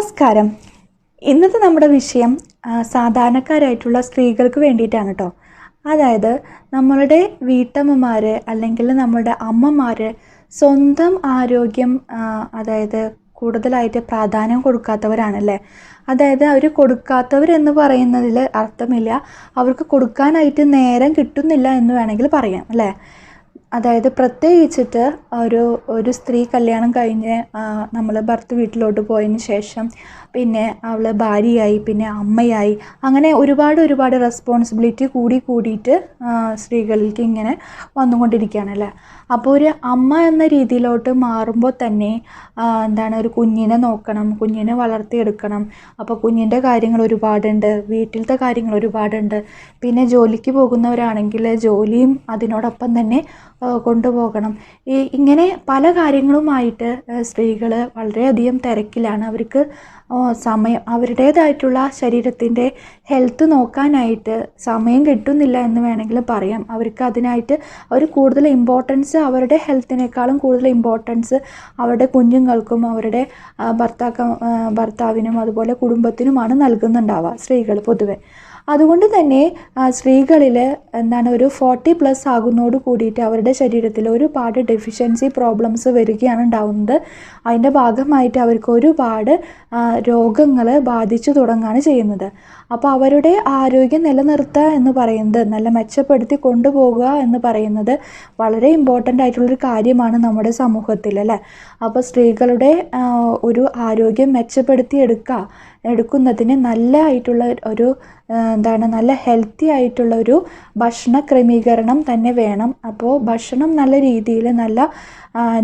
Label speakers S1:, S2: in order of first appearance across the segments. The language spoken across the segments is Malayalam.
S1: നമസ്കാരം. ഇന്നത്തെ നമ്മുടെ വിഷയം സാധാരണക്കാരായിട്ടുള്ള സ്ത്രീകൾക്ക് വേണ്ടിയിട്ടാണ് കേട്ടോ. അതായത് നമ്മളുടെ വീട്ടമ്മമാർ അല്ലെങ്കിൽ നമ്മളുടെ അമ്മമാർ സ്വന്തം ആരോഗ്യം അതായത് കൂടുതലായിട്ട് പ്രാധാന്യം കൊടുക്കാത്തവരാണല്ലേ. അതായത് അവർ കൊടുക്കാത്തവരെന്ന് പറയുന്നതിൽ അർത്ഥമില്ല, അവർക്ക് കൊടുക്കാനായിട്ട് നേരം കിട്ടുന്നില്ല എന്ന് വേണമെങ്കിൽ പറയാം അല്ലേ. അതായത് പ്രത്യേകിച്ചിട്ട് ഒരു സ്ത്രീ കല്യാണം കഴിഞ്ഞ് നമ്മൾ ഭർത്തൃ വീട്ടിലോട്ട് പോയതിന് ശേഷം പിന്നെ അവൾ ഭാര്യയായി, പിന്നെ അമ്മയായി, അങ്ങനെ ഒരുപാട് റെസ്പോൺസിബിലിറ്റി കൂടിയിട്ട് സ്ത്രീകളിലേക്ക് ഇങ്ങനെ വന്നുകൊണ്ടിരിക്കുകയാണല്ലേ. അപ്പോൾ ഒരു അമ്മ എന്ന രീതിയിലോട്ട് മാറുമ്പോൾ തന്നെ ഒരു കുഞ്ഞിനെ നോക്കണം, കുഞ്ഞിനെ വളർത്തിയെടുക്കണം. അപ്പോൾ കുഞ്ഞിൻ്റെ കാര്യങ്ങൾ ഒരുപാടുണ്ട്, വീട്ടിലത്തെ കാര്യങ്ങൾ ഒരുപാടുണ്ട്. പിന്നെ ജോലിക്ക് പോകുന്നവരാണെങ്കിൽ ജോലിയും അതിനോടൊപ്പം തന്നെ കൊണ്ടുപോകണം. ഇങ്ങനെ പല കാര്യങ്ങളുമായിട്ട് സ്ത്രീകൾ വളരെയധികം തിരക്കിലാണ്. അവർക്ക് സമയം, അവരുടേതായിട്ടുള്ള ശരീരത്തിൻ്റെ ഹെൽത്ത് നോക്കാനായിട്ട് സമയം കിട്ടുന്നില്ല എന്ന് വേണമെങ്കിൽ പറയാം. അവർക്ക് അതിനായിട്ട് അവർ കൂടുതൽ ഇമ്പോർട്ടൻസ്, അവരുടെ ഹെൽത്തിനേക്കാളും കൂടുതൽ ഇമ്പോർട്ടൻസ് അവരുടെ കുഞ്ഞുങ്ങൾക്കും അവരുടെ ഭർത്താവിനും അതുപോലെ കുടുംബത്തിനുമാണ് നൽകുന്നുണ്ടാവുക സ്ത്രീകൾ പൊതുവെ. അതുകൊണ്ട് തന്നെ സ്ത്രീകളിൽ ഒരു 40+ ആകുന്നതോട് കൂടിയിട്ട് അവരുടെ ശരീരത്തിൽ ഒരുപാട് ഡെഫിഷ്യൻസി പ്രോബ്ലംസ് വരികയാണ് ഉണ്ടാവുന്നത്. അതിൻ്റെ ഭാഗമായിട്ട് അവർക്ക് ഒരുപാട് രോഗങ്ങൾ ബാധിച്ചു തുടങ്ങുകയാണ് ചെയ്യുന്നത്. അപ്പോൾ അവരുടെ ആരോഗ്യം നിലനിർത്തുക എന്ന് പറയുന്നത്, നല്ല മെച്ചപ്പെടുത്തി കൊണ്ടുപോകുക എന്ന് പറയുന്നത് വളരെ ഇമ്പോർട്ടൻ്റ് ആയിട്ടുള്ളൊരു കാര്യമാണ് നമ്മുടെ സമൂഹത്തിൽ അല്ലേ. അപ്പോൾ സ്ത്രീകളുടെ ഒരു ആരോഗ്യം മെച്ചപ്പെടുത്തി എടുക്കുന്നതിന് നല്ല ഹെൽത്തി ആയിട്ടുള്ള ഒരു ഭക്ഷണ ക്രമീകരണം തന്നെ വേണം. അപ്പോൾ ഭക്ഷണം നല്ല രീതിയിൽ നല്ല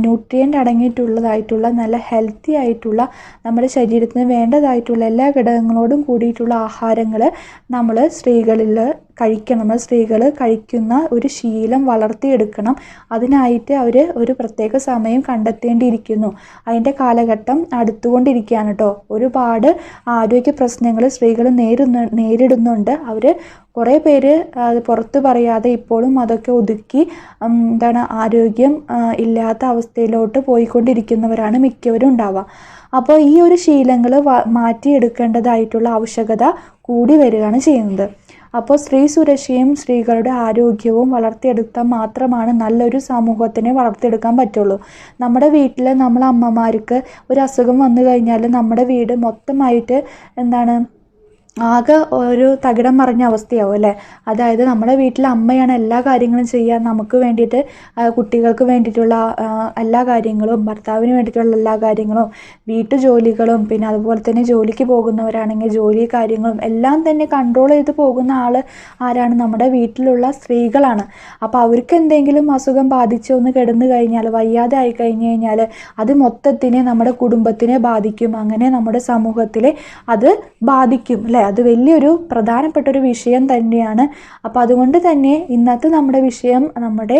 S1: ന്യൂട്രിയൻ്റ് അടങ്ങിയിട്ടുള്ളതായിട്ടുള്ള നല്ല ഹെൽത്തി ആയിട്ടുള്ള നമ്മുടെ ശരീരത്തിന് വേണ്ടതായിട്ടുള്ള എല്ലാ ഘടകങ്ങളോടും കൂടിയിട്ടുള്ള ആഹാരങ്ങൾ നമ്മൾ സ്ത്രീകൾ കഴിക്കുന്ന ഒരു ശീലം വളർത്തിയെടുക്കണം. അതിനായിട്ട് അവർ ഒരു പ്രത്യേക സമയം കണ്ടെത്തേണ്ടിയിരിക്കുന്നു. അതിൻ്റെ കാലഘട്ടം അടുത്തുകൊണ്ടിരിക്കുകയാണ് കേട്ടോ. ഒരുപാട് ആരോഗ്യ പ്രശ്നങ്ങൾ സ്ത്രീകൾ നേരിടുന്നുണ്ട്. അവർ കുറേ പേര് അത് പുറത്ത് പറയാതെ ഇപ്പോഴും അതൊക്കെ ഒതുക്കി ആരോഗ്യം ഇല്ലാത്ത അവസ്ഥയിലോട്ട് പോയിക്കൊണ്ടിരിക്കുന്നവരാണ് മിക്കവരും ഉണ്ടാവുക. അപ്പോൾ ഈ ഒരു ശീലങ്ങൾ മാറ്റിയെടുക്കേണ്ടതായിട്ടുള്ള ആവശ്യകത കൂടി വരികയാണ് ചെയ്യുന്നത്. അപ്പോൾ സ്ത്രീ സുരക്ഷയും സ്ത്രീകളുടെ ആരോഗ്യവും വളർത്തിയെടുത്താൽ മാത്രമാണ് നല്ലൊരു സമൂഹത്തിനെ വളർത്തിയെടുക്കാൻ പറ്റുള്ളൂ. നമ്മുടെ വീട്ടിൽ നമ്മളെ അമ്മമാർക്ക് ഒരു അസുഖം വന്നു കഴിഞ്ഞാൽ നമ്മുടെ വീട് മൊത്തമായിട്ട് ആകെ ഒരു തകിടം മറിഞ്ഞ അവസ്ഥയാവും അല്ലേ. അതായത് നമ്മുടെ വീട്ടിലെ അമ്മയാണ് എല്ലാ കാര്യങ്ങളും ചെയ്യുക, നമുക്ക് വേണ്ടിയിട്ട്, കുട്ടികൾക്ക് വേണ്ടിയിട്ടുള്ള എല്ലാ കാര്യങ്ങളും, ഭർത്താവിന് വേണ്ടിയിട്ടുള്ള എല്ലാ കാര്യങ്ങളും, വീട്ടുജോലികളും, പിന്നെ അതുപോലെ തന്നെ ജോലിക്ക് പോകുന്നവരാണെങ്കിൽ ജോലി കാര്യങ്ങളും എല്ലാം തന്നെ കൺട്രോൾ ചെയ്ത് പോകുന്ന ആൾ ആരാണ്? നമ്മുടെ വീട്ടിലുള്ള സ്ത്രീകളാണ്. അപ്പോൾ അവർക്ക് എന്തെങ്കിലും അസുഖം ബാധിച്ചൊന്ന് കിടന്നു കഴിഞ്ഞാൽ, വയ്യാതെ ആയി കഴിഞ്ഞു കഴിഞ്ഞാൽ അത് മൊത്തത്തിനെ നമ്മുടെ കുടുംബത്തിനെ ബാധിക്കും. അങ്ങനെ നമ്മുടെ സമൂഹത്തിലെ അത് ബാധിക്കും അല്ലേ. അത് വലിയൊരു പ്രധാനപ്പെട്ടൊരു വിഷയം തന്നെയാണ്. അപ്പോൾ അതുകൊണ്ട് തന്നെ ഇന്നത്തെ നമ്മുടെ വിഷയം നമ്മുടെ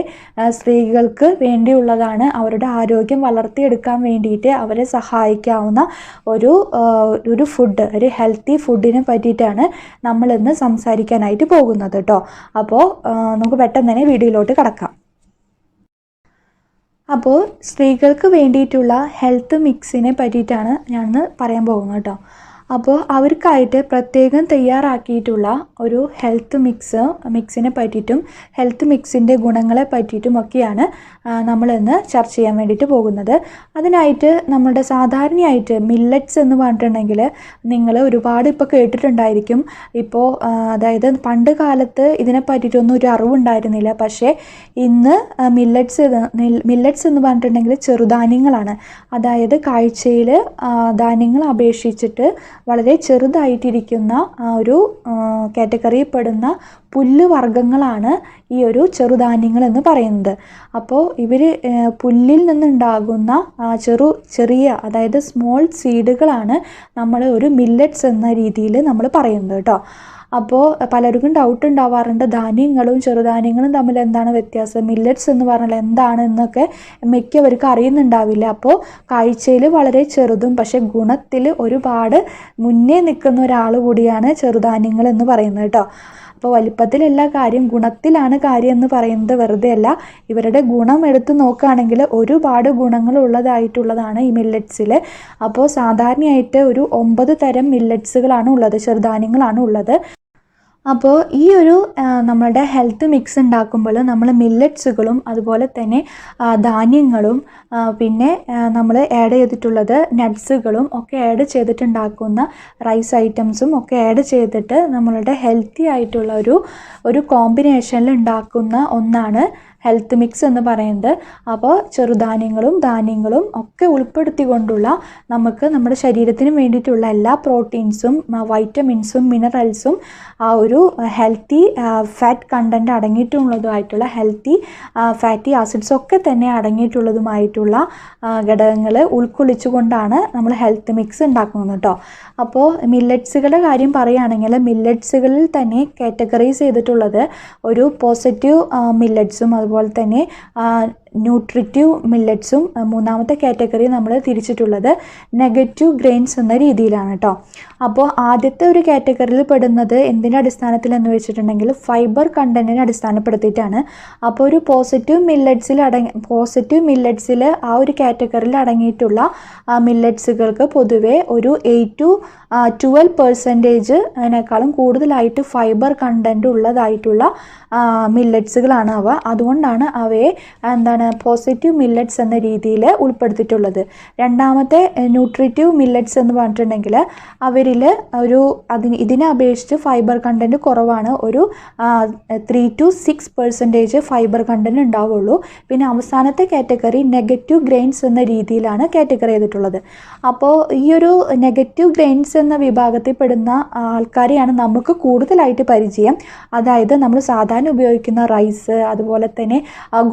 S1: സ്ത്രീകൾക്ക് വേണ്ടിയുള്ളതാണ്. അവരുടെ ആരോഗ്യം വളർത്തിയെടുക്കാൻ വേണ്ടിയിട്ട് അവരെ സഹായിക്കാവുന്ന ഒരു ഫുഡ്, ഒരു ഹെൽത്തി ഫുഡിനെ പറ്റിയിട്ടാണ് നമ്മളിന്ന് സംസാരിക്കാനായിട്ട് പോകുന്നത് കേട്ടോ. അപ്പോൾ നമുക്ക് പെട്ടെന്ന് തന്നെ വീഡിയോയിലോട്ട് കടക്കാം. അപ്പോൾ സ്ത്രീകൾക്ക് വേണ്ടിയിട്ടുള്ള ഹെൽത്ത് മിക്സിനെ പറ്റിയിട്ടാണ് ഞാനിന്ന് പറയാൻ പോകുന്നത് കേട്ടോ. അപ്പോൾ അവർക്കായിട്ട് പ്രത്യേകം തയ്യാറാക്കിയിട്ടുള്ള ഒരു ഹെൽത്ത് മിക്സിനെ പറ്റിയിട്ടും ഹെൽത്ത് മിക്സിൻ്റെ ഗുണങ്ങളെ പറ്റിയിട്ടും ഒക്കെയാണ് നമ്മളിന്ന് ചർച്ച ചെയ്യാൻ വേണ്ടിയിട്ട് പോകുന്നത്. അതിനായിട്ട് നമ്മുടെ സാധാരണയായിട്ട് മില്ലറ്റ്സ് എന്ന് പറഞ്ഞിട്ടുണ്ടെങ്കിൽ നിങ്ങൾ ഒരുപാട് ഇപ്പോൾ കേട്ടിട്ടുണ്ടായിരിക്കും. ഇപ്പോൾ അതായത് പണ്ട് കാലത്ത് ഇതിനെ പറ്റിയിട്ടൊന്നും ഒരു അറിവുണ്ടായിരുന്നില്ല. പക്ഷേ ഇന്ന് മില്ലറ്റ്സ് എന്ന് പറഞ്ഞിട്ടുണ്ടെങ്കിൽ ചെറുധാന്യങ്ങളാണ്. അതായത് കാഴ്ചയിൽ ധാന്യങ്ങൾ അപേക്ഷിച്ചിട്ട് വളരെ ചെറുതായിട്ടിരിക്കുന്ന ഒരു കാറ്റഗറിയിൽ പെടുന്ന പുല്ല് വർഗ്ഗങ്ങളാണ് ഈ ഒരു ചെറുധാന്യങ്ങൾ എന്ന് പറയുന്നത്. അപ്പോൾ ഇവർ പുല്ലിൽ നിന്നുണ്ടാകുന്ന ചെറിയ അതായത് സ്മോൾ സീഡുകളാണ് നമ്മൾ ഒരു മില്ലറ്റ്സ് എന്ന രീതിയിൽ നമ്മൾ പറയുന്നത് കേട്ടോ. അപ്പോൾ പലർക്കും ഡൗട്ട് ഉണ്ടാവാറുണ്ട്, ധാന്യങ്ങളും ചെറുധാന്യങ്ങളും തമ്മിൽ എന്താണ് വ്യത്യാസം, മില്ലറ്റ്സ് എന്ന് പറഞ്ഞാൽ എന്താണ് എന്നൊക്കെ മിക്കവർക്കും അറിയുന്നുണ്ടാവില്ല. അപ്പോൾ കാഴ്ചയിൽ വളരെ ചെറുതും പക്ഷെ ഗുണത്തിൽ ഒരുപാട് മുന്നേ നിൽക്കുന്ന ഒരാൾ കൂടിയാണ് ചെറുധാന്യങ്ങൾ എന്ന് പറയുന്നത് കേട്ടോ. അപ്പോൾ വലിപ്പത്തിലല്ല കാര്യം, ഗുണത്തിലാണ് കാര്യം എന്ന് പറയുന്നത് വെറുതെ അല്ല. ഇവരുടെ ഗുണം എടുത്ത് നോക്കുകയാണെങ്കിൽ ഒരുപാട് ഗുണങ്ങളുള്ളതായിട്ടുള്ളതാണ് ഈ മില്ലറ്റ്സിൽ. അപ്പോൾ സാധാരണയായിട്ട് ഒരു 9 തരം മില്ലറ്റ്സുകളാണ് ഉള്ളത്, ചെറുധാന്യങ്ങളാണ് ഉള്ളത്. അപ്പോൾ ഈ ഒരു നമ്മളുടെ ഹെൽത്ത് മിക്സ് ഉണ്ടാക്കുമ്പോൾ നമ്മൾ മില്ലറ്റ്സുകളും അതുപോലെ തന്നെ ധാന്യങ്ങളും പിന്നെ നമ്മൾ ആഡ് ചെയ്തിട്ടുള്ളത് നട്ട്സുകളും ഒക്കെ ആഡ് ചെയ്തിട്ടുണ്ടാക്കുന്ന റൈസ് ഐറ്റംസും ഒക്കെ ആഡ് ചെയ്തിട്ട് നമ്മളുടെ ഹെൽത്തി ആയിട്ടുള്ള ഒരു കോമ്പിനേഷനിൽ ഉണ്ടാക്കുന്ന ഒന്നാണ് ഹെൽത്ത് മിക്സ് എന്ന് പറയുന്നത്. അപ്പോൾ ചെറുധാന്യങ്ങളും ധാന്യങ്ങളും ഒക്കെ ഉൾപ്പെടുത്തിക്കൊണ്ടുള്ള നമുക്ക് നമ്മുടെ ശരീരത്തിന് വേണ്ടിയിട്ടുള്ള എല്ലാ പ്രോട്ടീൻസും വൈറ്റമിൻസും മിനറൽസും ആ ഒരു ഹെൽത്തി ഫാറ്റ് കണ്ടൻറ്റ് അടങ്ങിയിട്ടുള്ളതുമായിട്ടുള്ള ഹെൽത്തി ഫാറ്റി ആസിഡ്സ് ഒക്കെ തന്നെ അടങ്ങിയിട്ടുള്ളതുമായിട്ടുള്ള ഘടകങ്ങൾ ഉൾക്കൊള്ളിച്ചുകൊണ്ടാണ് നമ്മൾ ഹെൽത്ത് മിക്സ് ഉണ്ടാക്കുന്നത് കേട്ടോ. അപ്പോൾ മില്ലറ്റ്സുകളുടെ കാര്യം പറയുകയാണെങ്കിൽ മില്ലറ്റ്സുകളിൽ തന്നെ കാറ്റഗറൈസ് ചെയ്തിട്ടുള്ളത് ഒരു പോസിറ്റീവ് മില്ലറ്റ്സും അതുപോലെ തന്നെ ന്യൂട്രിറ്റീവ് മില്ലറ്റ്സും മൂന്നാമത്തെ കാറ്റഗറി നമ്മൾ തിരിച്ചിട്ടുള്ളത് നെഗറ്റീവ് ഗ്രെയിൻസ് എന്ന രീതിയിലാണ് കേട്ടോ. അപ്പോൾ ആദ്യത്തെ ഒരു കാറ്റഗറിയിൽ പെടുന്നത് എന്തിൻ്റെ അടിസ്ഥാനത്തിൽ എന്ന് വെച്ചിട്ടുണ്ടെങ്കിൽ ഫൈബർ കണ്ടൻറ്റിനെ അടിസ്ഥാനപ്പെടുത്തിയിട്ടാണ്. അപ്പോൾ ഒരു പോസിറ്റീവ് മില്ലറ്റ്സിൽ ആ ഒരു കാറ്റഗറിയിൽ അടങ്ങിയിട്ടുള്ള മില്ലറ്റ്സുകൾക്ക് പൊതുവേ ഒരു 8 to 12% കൂടുതലായിട്ട് ഫൈബർ കണ്ടൻറ്റ് ഉള്ളതായിട്ടുള്ള മില്ലറ്റ്സുകളാണ് അവ. അതുകൊണ്ടാണ് അവയെ പോസിറ്റീവ് മില്ലറ്റ്സ് എന്ന രീതിയിൽ ഉൾപ്പെടുത്തിയിട്ടുള്ളത്. രണ്ടാമത്തെ ന്യൂട്രിറ്റീവ് മില്ലറ്റ്സ് എന്ന് പറഞ്ഞിട്ടുണ്ടെങ്കിൽ അവരിൽ ഇതിനെ അപേക്ഷിച്ച് ഫൈബർ കണ്ടൻറ്റ് കുറവാണ്. ഒരു 3 to 6% ഫൈബർ കണ്ടൻറ്റ് ഉണ്ടാവുള്ളൂ. പിന്നെ അവസാനത്തെ കാറ്റഗറി നെഗറ്റീവ് ഗ്രെയിൻസ് എന്ന രീതിയിലാണ് കാറ്റഗറി ചെയ്തിട്ടുള്ളത്. അപ്പോൾ ഈ ഒരു നെഗറ്റീവ് ഗ്രെയിൻസ് എന്ന വിഭാഗത്തിൽ പെടുന്ന ആൾക്കാരെയാണ് നമുക്ക് കൂടുതലായിട്ട് പരിചയം. അതായത് നമ്മൾ സാധാരണ ഉപയോഗിക്കുന്ന റൈസ്, അതുപോലെ തന്നെ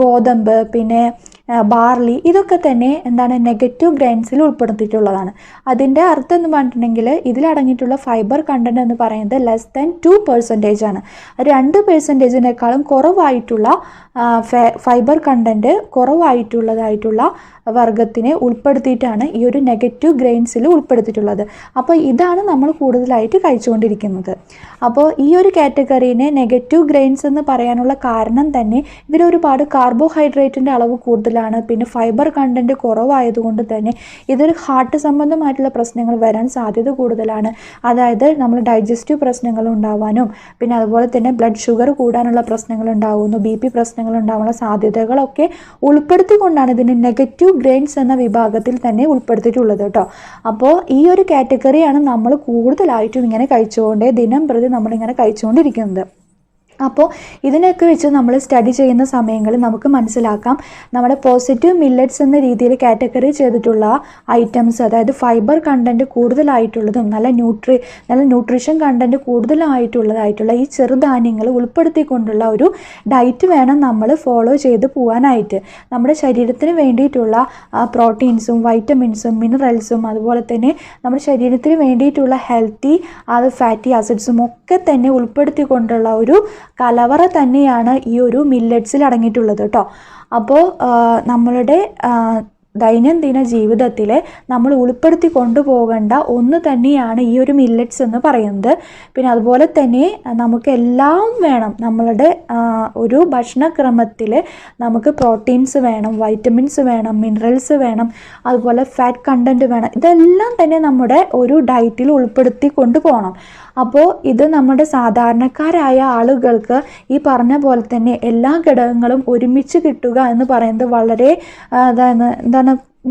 S1: ഗോതമ്പ്, പിന്നെ ബാർലി, ഇതൊക്കെ തന്നെ നെഗറ്റീവ് ഗ്രെയിൻസിൽ ഉൾപ്പെടുത്തിയിട്ടുള്ളതാണ്. അതിൻ്റെ അർത്ഥം എന്ന് പറഞ്ഞിട്ടുണ്ടെങ്കിൽ ഇതിലടങ്ങിയിട്ടുള്ള ഫൈബർ കണ്ടൻറ്റ് എന്ന് പറയുന്നത് ലെസ് ദാൻ 2% ആണ്. 2%-നേക്കാളും കുറവായിട്ടുള്ള ഫൈബർ കണ്ടൻറ്റ് കുറവായിട്ടുള്ളതായിട്ടുള്ള വർഗത്തിനെ ഉൾപ്പെടുത്തിയിട്ടാണ് ഈ ഒരു നെഗറ്റീവ് ഗ്രെയിൻസിൽ ഉൾപ്പെടുത്തിയിട്ടുള്ളത്. അപ്പോൾ ഇതാണ് നമ്മൾ കൂടുതലായിട്ട് കഴിച്ചുകൊണ്ടിരിക്കുന്നത്. അപ്പോൾ ഈ ഒരു കാറ്റഗറീനെ നെഗറ്റീവ് ഗ്രെയിൻസ് എന്ന് പറയാനുള്ള കാരണം തന്നെ ഇതിലൊരുപാട് കാർബോഹൈഡ്രേറ്റിൻ്റെ അളവ് കൂടുതലാണ്. പിന്നെ ഫൈബർ കണ്ടൻറ്റ് കുറവായതുകൊണ്ട് തന്നെ ഇതൊരു ഹാർട്ട് സംബന്ധമായിട്ടുള്ള പ്രശ്നങ്ങൾ വരാൻ സാധ്യത കൂടുതലാണ്. അതായത് നമ്മൾ ഡൈജസ്റ്റീവ് പ്രശ്നങ്ങൾ ഉണ്ടാവാനും പിന്നെ അതുപോലെ തന്നെ ബ്ലഡ് ഷുഗർ കൂടാനുള്ള പ്രശ്നങ്ങൾ ഉണ്ടാകുന്നു, BP പ്രശ്നങ്ങൾ ഉണ്ടാവാനുള്ള സാധ്യതകളൊക്കെ ഉൾപ്പെടുത്തിക്കൊണ്ടാണ് ഇതിന് നെഗറ്റീവ് ഗ്രെയിൻസ് എന്ന വിഭാഗത്തിൽ തന്നെ ഉൾപ്പെടുത്തിയിട്ടുള്ളത് കേട്ടോ. അപ്പോൾ ഈ ഒരു കാറ്റഗറിയാണ് നമ്മൾ കൂടുതലായിട്ടും ഇങ്ങനെ ദിനം പ്രതി നമ്മളിങ്ങനെ കഴിച്ചുകൊണ്ടിരിക്കുന്നത്. അപ്പോൾ ഇതിനൊക്കെ വെച്ച് നമ്മൾ സ്റ്റഡി ചെയ്യുന്ന സമയങ്ങളിൽ നമുക്ക് മനസ്സിലാക്കാം നമ്മുടെ പോസിറ്റീവ് മില്ലറ്റ്സ് എന്ന രീതിയിൽ കാറ്റഗറി ചെയ്തിട്ടുള്ള ഐറ്റംസ്, അതായത് ഫൈബർ കണ്ടൻറ്റ് കൂടുതലായിട്ടുള്ളതും നല്ല ന്യൂട്രീഷൻ കണ്ടൻറ്റ് കൂടുതലായിട്ടുള്ളതായിട്ടുള്ള ഈ ചെറുധാന്യങ്ങൾ ഉൾപ്പെടുത്തിക്കൊണ്ടുള്ള ഒരു ഡയറ്റ് വേണം നമ്മൾ ഫോളോ ചെയ്ത് പോകാനായിട്ട്. നമ്മുടെ ശരീരത്തിന് വേണ്ടിയിട്ടുള്ള പ്രോട്ടീൻസും വൈറ്റമിൻസും മിനറൽസും അതുപോലെ തന്നെ നമ്മുടെ ശരീരത്തിന് വേണ്ടിയിട്ടുള്ള ഹെൽത്തി ഫാറ്റി ആസിഡ്സും ഒക്കെ തന്നെ ഉൾപ്പെടുത്തിക്കൊണ്ടുള്ള ഒരു കലവറ തന്നെയാണ് ഈ ഒരു മില്ലറ്റ്സിൽ അടങ്ങിയിട്ടുള്ളത് കേട്ടോ. അപ്പോൾ നമ്മളുടെ ദൈനംദിന ജീവിതത്തിൽ നമ്മൾ ഉൾപ്പെടുത്തി കൊണ്ടുപോകേണ്ട ഒന്ന് തന്നെയാണ് ഈ ഒരു മില്ലറ്റ്സ് എന്ന് പറയുന്നത്. പിന്നെ അതുപോലെ തന്നെ നമുക്കെല്ലാം വേണം. നമ്മളുടെ ഒരു ഭക്ഷണക്രമത്തിൽ നമുക്ക് പ്രോട്ടീൻസ് വേണം, വൈറ്റമിൻസ് വേണം, മിനറൽസ് വേണം, അതുപോലെ ഫാറ്റ് കണ്ടൻറ്റ് വേണം. ഇതെല്ലാം തന്നെ നമ്മുടെ ഒരു ഡയറ്റിൽ ഉൾപ്പെടുത്തി കൊണ്ടുപോകണം. അപ്പോൾ ഇത് നമ്മുടെ സാധാരണക്കാരായ ആളുകൾക്ക് ഈ പറഞ്ഞ പോലെ തന്നെ എല്ലാ ഘടകങ്ങളും ഒരുമിച്ച് കിട്ടുക എന്ന് പറയുന്നത് വളരെ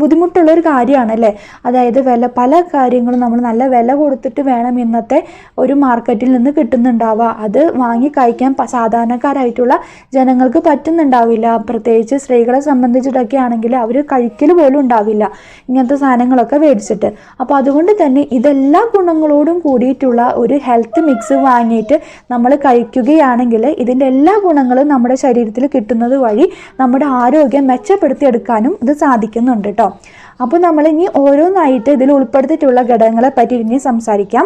S1: ബുദ്ധിമുട്ടുള്ളൊരു കാര്യമാണല്ലേ. അതായത് പല കാര്യങ്ങളും നമ്മൾ നല്ല വില കൊടുത്തിട്ട് വേണം ഇന്നത്തെ ഒരു മാർക്കറ്റിൽ നിന്ന് കിട്ടുന്നുണ്ടാവുക. അത് വാങ്ങി കഴിക്കാൻ സാധാരണക്കാരായിട്ടുള്ള ജനങ്ങൾക്ക് പറ്റുന്നുണ്ടാവില്ല. പ്രത്യേകിച്ച് സ്ത്രീകളെ സംബന്ധിച്ചിട്ടൊക്കെ ആണെങ്കിൽ അവർ കഴിക്കൽ പോലും ഉണ്ടാവില്ല ഇങ്ങനത്തെ സാധനങ്ങളൊക്കെ മേടിച്ചിട്ട്. അപ്പോൾ അതുകൊണ്ട് തന്നെ ഇതെല്ലാ ഗുണങ്ങളോടും കൂടിയിട്ടുള്ള ഒരു ഹെൽത്ത് മിക്സ് വാങ്ങിയിട്ട് നമ്മൾ കഴിക്കുകയാണെങ്കിൽ ഇതിൻ്റെ എല്ലാ ഗുണങ്ങളും നമ്മുടെ ശരീരത്തിൽ കിട്ടുന്നത് വഴി നമ്മുടെ ആരോഗ്യം മെച്ചപ്പെടുത്തിയെടുക്കാനും ഇത് സാധിക്കുന്നുണ്ട് കേട്ടോ. അപ്പോൾ നമ്മൾ ഇനി ഓരോന്നായിട്ട് ഇതിൽ ഉൾപ്പെടുത്തിയിട്ടുള്ള ഘടകങ്ങളെ പറ്റി ഇനി സംസാരിക്കാം.